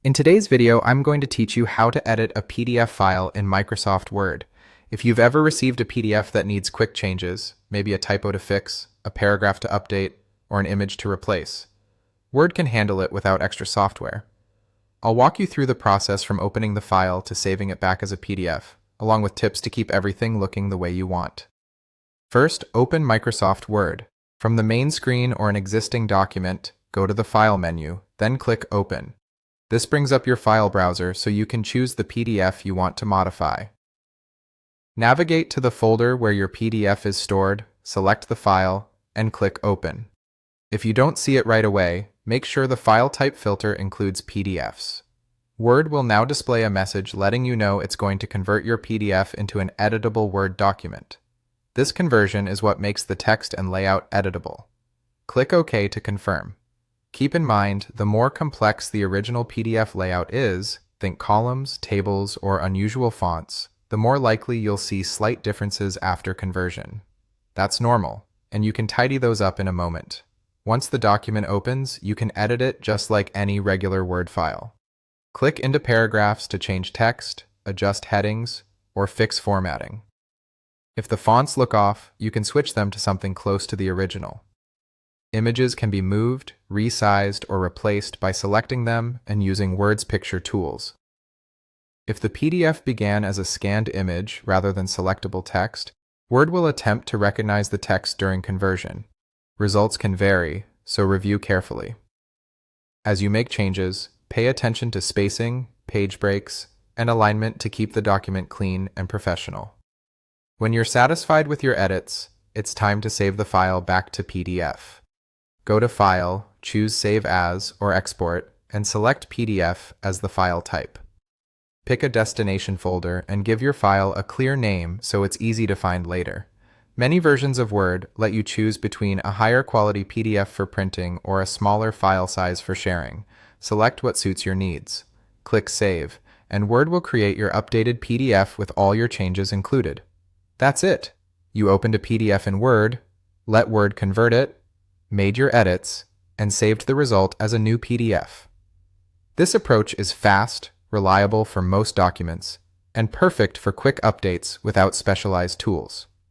In today's video, I'm going to teach you how to edit a PDF file in Microsoft Word. If you've ever received a PDF that needs quick changes, maybe a typo to fix, a paragraph to update, or an image to replace, Word can handle it without extra software. I'll walk you through the process from opening the file to saving it back as a PDF, along with tips to keep everything looking the way you want. First, open Microsoft Word. From the main screen or an existing document, go to the File menu, then click Open. This brings up your file browser so you can choose the PDF you want to modify. Navigate to the folder where your PDF is stored, select the file, and click Open. If you don't see it right away, make sure the file type filter includes PDFs. Word will now display a message letting you know it's going to convert your PDF into an editable Word document. This conversion is what makes the text and layout editable. Click OK to confirm. Keep in mind, the more complex the original PDF layout is, think columns, tables, or unusual fonts, the more likely you'll see slight differences after conversion. That's normal, and you can tidy those up in a moment. Once the document opens, you can edit it just like any regular Word file. Click into paragraphs to change text, adjust headings, or fix formatting. If the fonts look off, you can switch them to something close to the original. Images can be moved, resized, or replaced by selecting them and using Word's picture tools. If the PDF began as a scanned image rather than selectable text, Word will attempt to recognize the text during conversion. Results can vary, so review carefully. As you make changes, pay attention to spacing, page breaks, and alignment to keep the document clean and professional. When you're satisfied with your edits, it's time to save the file back to PDF. Go to File, choose Save As or Export, and select PDF as the file type. Pick a destination folder and give your file a clear name so it's easy to find later. Many versions of Word let you choose between a higher quality PDF for printing or a smaller file size for sharing. Select what suits your needs. Click Save, and Word will create your updated PDF with all your changes included. That's it! You opened a PDF in Word, let Word convert it, made your edits, and saved the result as a new PDF. This approach is fast, reliable for most documents, and perfect for quick updates without specialized tools.